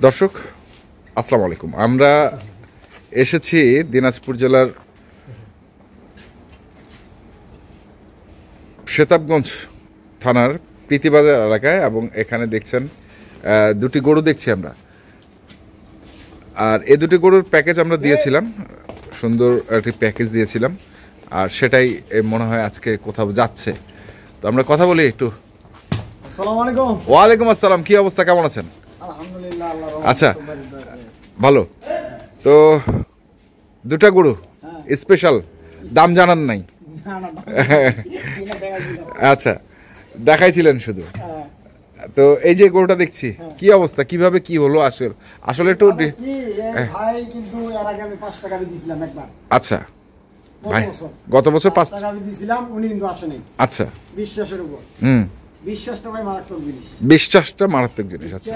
দর্শক আসসালামু আলাইকুম। আমরা এসেছি দিনাজপুর জেলার সেতাবগঞ্জ থানার প্রীতিবাজার এলাকায় এবং এখানে দেখছেন দুটি গরু দেখছি আমরা। আর এই দুটি গরুর প্যাকেজ আমরা দিয়েছিলাম, সুন্দর একটি প্যাকেজ দিয়েছিলাম, আর সেটাই মনে হয় আজকে কোথাও যাচ্ছে। তো আমরা কথা বলি একটু। আসসালামু আলাইকুম। ওয়ালাইকুম আসসালাম, কি অবস্থা, কেমন আছেন? আলহামদুলিল্লাহ, আল্লাহর রহমতে। আচ্ছা, ভালো। তো দুটা গরু স্পেশাল, দাম জানান নাই? আচ্ছা, দেখাইছিলেন শুধু। তো এই যে গরুটা দেখছি, কি অবস্থা, কিভাবে কি হলো? আসলে একটু ভাই, কিন্তু এর আগে আমি 5 টাকা দিয়েছিলাম একবার। আচ্ছা ভাই, গত বছর 5 টাকা দিয়েছিলাম, উনি কিন্তু আসেনি। আচ্ছা, বিশ্বাসের উপর। বিশ্বাসটা ভাই মারাত্মক জিনিস। বিশ্বাসটা মারাত্মক জিনিস। আচ্ছা,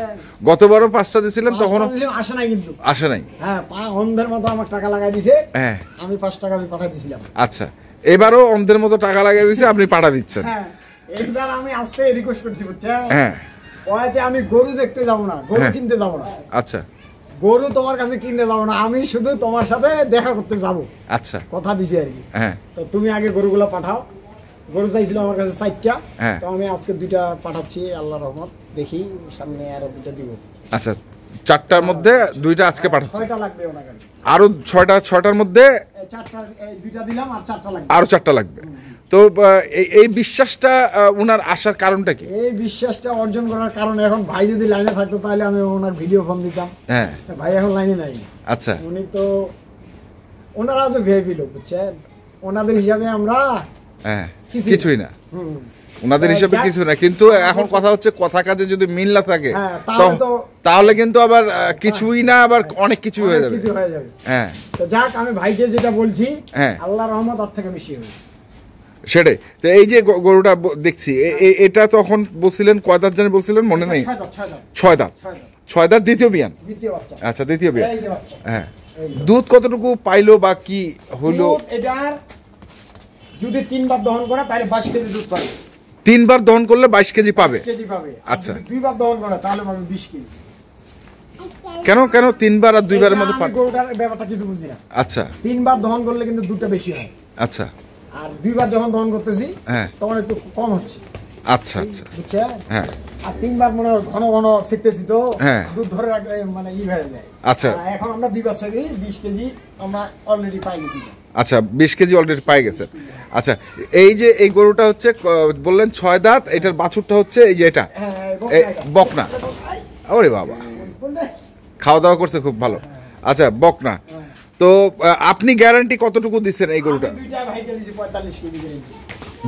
গতবারও 5টা দিয়েছিলেন, তখন আসে নাই, কিন্তু আসে নাই। হ্যাঁ, অন্ধের মতো আমার টাকা লাগাই দিয়েছে। হ্যাঁ, আমি 5 টাকা আমি পাঠিয়ে দিয়েছিলাম। আচ্ছা, এবারও অন্ধের মতো টাকা লাগাই দিয়েছে, আপনি পাঠা দিচ্ছেন। হ্যাঁ, এইবার আমি আজকে রিকোয়েস্ট করছি, বুঝছেন? হ্যাঁ, ওইটা আমি গরু দেখতে যাব না, গরু কিনতে যাব না। আচ্ছা, গরু তোমার কাছে কিনতে যাব না, আমি শুধু তোমার সাথে দেখা করতে যাব। আচ্ছা, কথা দিছি আর কি। হ্যাঁ, তো তুমি আগে গরুগুলো পাঠাও। গরু চাইছিল আমার কাছে 4টা, হ্যাঁ, তো আমি আজকে 2টা পাঠাচ্ছি, আল্লাহর রহমত। দেখি সামনে আরো 2টা দিব। আচ্ছা, 4টার মধ্যে 2টা আজকে পাঠাচ্ছি। 6টা লাগবে ওনাকে। আরো 6টার মধ্যে 4টা, 2টা দিলাম, আর 4টা লাগবে। আরো 4টা লাগবে। তো এই বিশ্বাসটা ওনার আসার কারণটা কি? এই বিশ্বাসটা অর্জন করার কারণ, এখন ভাই যদি লাইনে থাকতো তাহলে আমি ওনার ভিডিও ফোন দিতাম। হ্যাঁ, ভাই এখন লাইনে নাই। আচ্ছা, উনি তো, ওনারা যে ভিআইপি লোক, বুঝছেন? ওনাদের হিসাবে আমরা কিছুই না, ওনাদের হিসাবে কিছু না। কিন্তু এখন কথা হচ্ছে, কথা কাজে যদি মিল না থাকে তাহলে কিন্তু আবার কিছুই না, আবার অনেক কিছু হয়ে যাবে। হ্যাঁ, তো যাক, আমি ভাইকে যেটা বলছি, আল্লাহর রহমত তার থেকে বেশি হবে সেটাই। তো এই যে গরুটা দেখছি, এটা তখন বলছিলেন কয় দাঁত জানি বলছিলেন, মনে নেই? 6 দাঁত। 6 দাঁত, দ্বিতীয় বিয়ান। আচ্ছা, দ্বিতীয় বিয়ান। হ্যাঁ, দুধ কতটুকু পাইলো বা কি হলো? এটার যদি 3 বার দহন করে তাহলে 22 কেজি দুধ পাবে। 3 বার দহন করলে 22 কেজি পাবে। আচ্ছা, 2 বার দহন করে তাহলে পাবে 20 কেজি। কেন 3 বার আর 2 বারের মধ্যে গরুটার ব্যাপারটা কিছু বুঝি না। আচ্ছা, 3 বার দহন করলে কিন্তু দুধটা বেশি হয়। আচ্ছা, আর 2 বার যখন দহন করতেছি তখন একটু কম হচ্ছে। আচ্ছা, আচ্ছা, বুঝছেন? হ্যাঁ। আর 3 বার মনে ঘন ঘন শিখতেছি, তো দুধ ধরে রাখতে মানে ই হয়ে যায়। আচ্ছা, এখন আমরা 2 বার থেকে 20 কেজি আমরা অলরেডি পাই গেছি। আচ্ছা, 20 কেজি অলরেডি পাই গেছে। আচ্ছা, এই যে এই গরুটা হচ্ছে বললেন 6 দাঁত, এটার বাছুরটা হচ্ছে এই যে এটা বকনা। ওরে বাবা, খাওয়া দাওয়া করছে খুব ভালো। আচ্ছা, বকনা। তো আপনি গ্যারান্টি কতটুকু দিচ্ছেন এই গরুটা?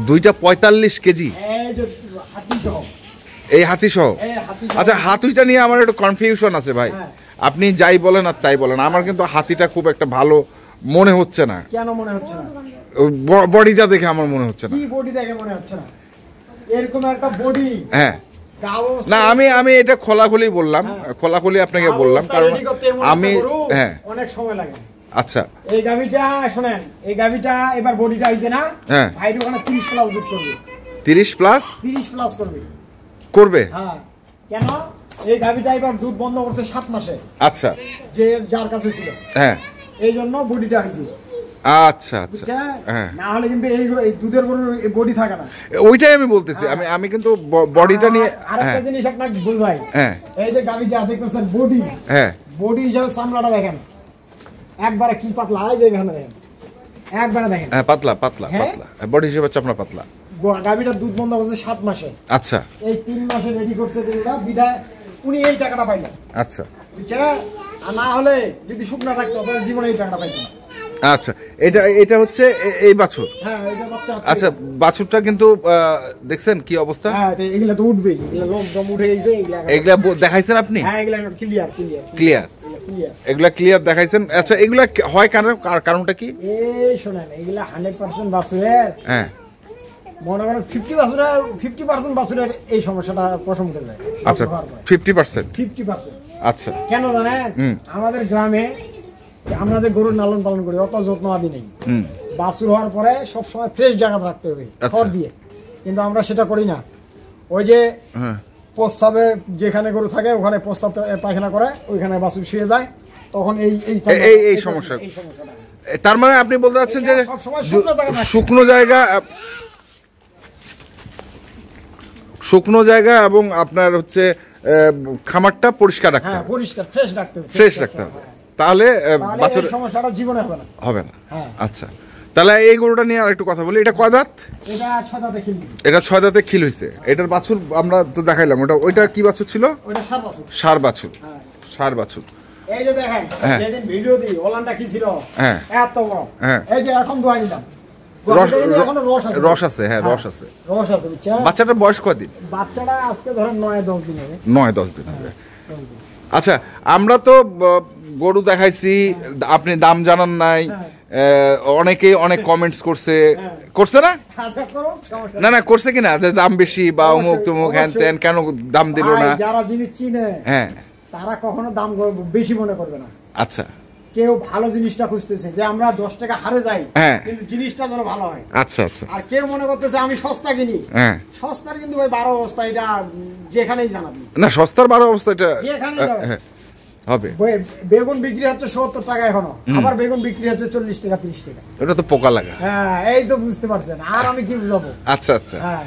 2টা 45 কেজি, এই হাতি সহ। আচ্ছা, হাতিটা নিয়ে আমার একটু কনফিউশন আছে ভাই। আপনি যাই বলেন আর তাই বলেন, আমার কিন্তু হাতিটা খুব একটা ভালো মনে হচ্ছে না। কেন মনে হচ্ছে না? বডিটা দেখে আমার মনে হচ্ছে না। কি বডি দেখে মনে হচ্ছে না? এরকম একটা বডি। হ্যাঁ, না, আমি এটা খোলাখুলি বললাম, খোলাখুলি আপনাকে বললাম, কারণ আমি অনেক সময় লাগে। আচ্ছা, এই গাভিটা শুনেন, এই গাভিটা এবার বডিটা হইছে না, ভাই ওখানে 30 প্লাস দুধ করবে। 30 প্লাস করবে। হ্যাঁ, কেন? এই গাভিটা এবার দুধ বন্ধ করছে 7 মাসে। আচ্ছা, যে যার কাছে ছিল, হ্যাঁ, এই জন্য বডিটা হইছে। আচ্ছা, আচ্ছা, হ্যাঁ, না হলে কিন্তু এই দুধের গরুর বডি থাকে না। ওইটাই আমি বলতেছি। আমি কিন্তু বডিটা নিয়ে আরেকটা জিনিস আপনাকে বুঝাই। হ্যাঁ, এই যে গাভিটা দেখতেছেন বডি, হ্যাঁ, বডি হিসাবে চামড়াটা দেখেন একবারে কি পাতলা, এই যে এখানে দেখেন একবারে দেখেন। হ্যাঁ, পাতলা পাতলা পাতলা, বডি হিসেবে চামড়া পাতলা। গাভিটা দুধ বন্ধ করছে 7 মাসে। আচ্ছা, এই 3 মাসে রেডি করছে যেটা বিদায়, উনি এই টাকাটা পাইলেন। আচ্ছা, বুঝছেন? আর না হলে যদি শুকনা থাকতো তাহলে জীবনে এই টাকাটা পাইতো না। আচ্ছা, এটা হচ্ছে এই বাছুর। হ্যাঁ, এটা বাচ্চা। আচ্ছা, বাছুরটা কিন্তু দেখছেন কি অবস্থা? হ্যাঁ, এগুলা তো উঠবেই, এগুলা লোম দম উঠে গেছে। এগুলা দেখাইছেন আপনি? হ্যাঁ, এগুলা ক্লিয়ার, এগুলা ক্লিয়ার দেখাইছেন। আচ্ছা, এগুলা হয় কারণটা কি? এই শুনেন, এগুলা 100% বাছুরের, হ্যাঁ, মনে করেন 50% বাছুরের এই সমস্যাটা প্রশম উঠে যায়। আচ্ছা, 50%। আচ্ছা, কেন জানেন? আমাদের গ্রামে আমরা যে গরুর লালন পালন করি অত যত্ন আদি নেই। বাছুর হওয়ার পরে সবসময় ফ্রেশ জায়গা রাখতে হবে খড় দিয়ে, কিন্তু আমরা সেটা করি না। ওই যে প্রস্রাবে যেখানে গরু থাকে ওখানে প্রস্রাব পায়খানা করে, ওইখানে বাছুর শুয়ে যায়, তখন এই সমস্যা। এই সমস্যাটা। তার মানে আপনি বলতে চাচ্ছেন যে সবসময় শুকনো জায়গা থাকে। শুকনো জায়গা এবং আপনার হচ্ছে খামারটা পরিষ্কার রাখতে হ্যাঁ, হবে, পরিষ্কার ফ্রেশ রাখতে হবে, ফ্রেশ রাখতে হবে, তাহলে তাহলে বাছুর এই সমস্যাটা জীবনে হবে না। হবে না। হ্যাঁ। আচ্ছা, তাহলে এই গরুটা নিয়ে আর একটু কথা বলি। এটা কয় দাঁত? এটা 6 দাঁতে খিলছে। এটা 6 দাঁতে খিল হয়েছে। এটার বাছুর আমরা তো দেখাইলাম, ওইটা কি বাছুর ছিল? ওইটা ষাঁড় বাছুর। ষাঁড় বাছুর। হ্যাঁ। ষাঁড় বাছুর। এই যে দেখেন, হ্যাঁ। যেদিন ভিডিও দিই ওলানটা কি ছিল, হ্যাঁ। এত বড়। হ্যাঁ। এই যে এখন দোয়া নিলাম, এখনো রস আছে। রস আছে, হ্যাঁ, রস আছে। রস আছে, বুঝছেন? বাচ্চাটার বয়স কয়দিন? বাচ্চাটা আজকে ধরেন 9-10 দিন হবে। 9-10 দিন হবে। আচ্ছা, আমরা তো গরু দেখাইছি, আপনি দাম জানান নাই, অনেকেই অনেক কমেন্টস করছে না? আচ্ছা, করুন, সমস্যা না করছে কিনা, যে দাম বেশি বা অমুক তমুক হ্যান ত্যান, কেন দাম দিল ভাই, না? যারা জিনিস চিনে হ্যাঁ। তারা কখনো দাম বেশি মনে করবে না। আচ্ছা কেউ ভালো জিনিসটা খুঁজতেছে যে আমরা 10 টাকা হারে যাই, হ্যাঁ। কিন্তু জিনিসটা যেন ভালো হয়। আচ্ছা আচ্ছা। আর কেউ মনে করতেছে আমি সস্তা কিনি, হ্যাঁ। সস্তার কিন্তু ভাই 12 অবস্থা, এটা যেখানেই জানাবি না, সস্তার 12 অবস্থা এটা যেখানেই যাবে। হ্যাঁ, হবে। বেগুন বিক্রি হচ্ছে 70 টাকা এখনো, আবার বেগুন বিক্রি হচ্ছে 40 টাকা 30 টাকা। ওটা তো পোকা লাগা। হ্যাঁ, এই তো বুঝতে পারছেন, আর আমি কি বুঝাবো? আচ্ছা আচ্ছা। হ্যাঁ,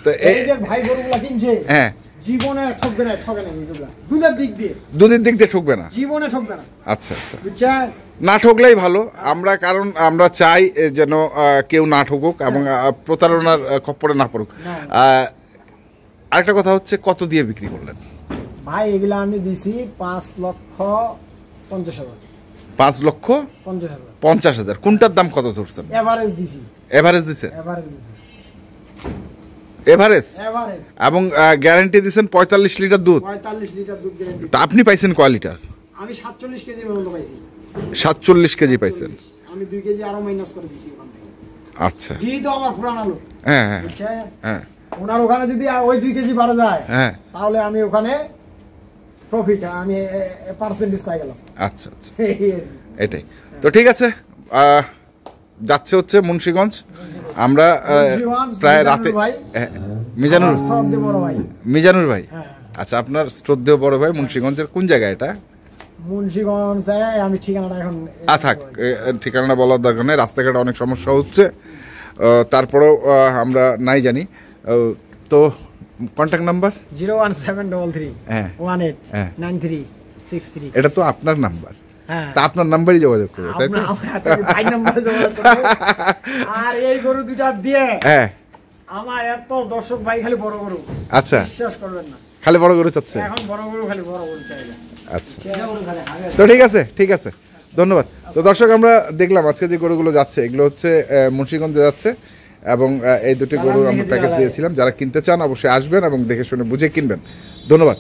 তো এই যে ভাই গরুগুলা কিনছে, হ্যাঁ, জীবনে ঠকবে না, ঠকে না এগুলা, দুধের দিক দিয়ে দুধের দিক দিয়ে ঠকবে না। জীবনে ঠকবে না। আচ্ছা আচ্ছা। বুঝছেন? না ঠকলেই ভালো। আমরা কারণ আমরা চাই যেন কেউ না ঠকুক এবং প্রতারণার খপ্পরে না পড়ুক। আরেকটা কথা হচ্ছে, কত দিয়ে বিক্রি করলেন? ভাই এগুলা আমি দিছি 5,50,000। 5,50,000? 50,000 কোনটার দাম কত ধরছেন? এভারেজ দিছি। এভারেজ দিছে? এভারেজ দিছি। এভারেজ? এভারেজ। এবং গ্যারান্টি দিছেন 45 লিটার দুধ। 45 লিটার দুধ গ্যারান্টি। তা আপনি পাইছেন কয় লিটার? আমি 47 কেজি পর্যন্ত পাইছি। 47 কেজি পাইছেন? আমি 2 কেজি আরো মাইনাস করে দিছি ওখান থেকে। আচ্ছা। যেহেতু আমার পুরানো লোক। হ্যাঁ হ্যাঁ বুঝছেন? হ্যাঁ ওনার ওখানে যদি ওই 2 কেজি বাড়া যায়, হ্যাঁ, তাহলে আমি ওখানে প্রফিট, আমি পার্সেন্টেজ পাই গেলাম। আচ্ছা আচ্ছা, এটাই তো। ঠিক আছে, যাচ্ছে হচ্ছে মুন্সিগঞ্জ। আমরা প্রায় রাতে। মিজানুর ভাই। মিজানুর ভাই, হ্যাঁ। আচ্ছা, আপনার শ্রদ্ধেয় বড় ভাই মুন্সিগঞ্জের কোন জায়গা এটা? মুন্সিগঞ্জ, আমি ঠিকানাটা এখন থাক, ঠিকানাটা বলার দরকার নেই। রাস্তাঘাটে অনেক সমস্যা হচ্ছে, তারপরেও আমরা নাই জানি। তো কন্ট্যাক্ট নাম্বার 01733 হ্যাঁ 18 হ্যাঁ 9363। এটা তো আপনার নাম্বার, হ্যাঁ, তা আপনার নাম্বারই যোগাযোগ করবে, তাই তো? ভাই নাম্বারে যোগাযোগ করবে। আর এই গরু দুইটা দিয়ে হ্যাঁ, আমার এত দর্শক ভাই খালি বড় গরু, আচ্ছা, বিশ্বাস করবেন না, খালি বড় গরু চাচ্ছে। এখন বড় গরু খালি বড় গরু চাই। আচ্ছা, তো ঠিক আছে, ঠিক আছে, ধন্যবাদ। তো দর্শক, আমরা দেখলাম আজকে যে গরুগুলো যাচ্ছে, এগুলো হচ্ছে মুন্সিগঞ্জে যাচ্ছে, এবং এই দুটি গরুর আমরা প্যাকেজ দিয়েছিলাম। যারা কিনতে চান অবশ্যই আসবেন এবং দেখে শুনে বুঝে কিনবেন। ধন্যবাদ।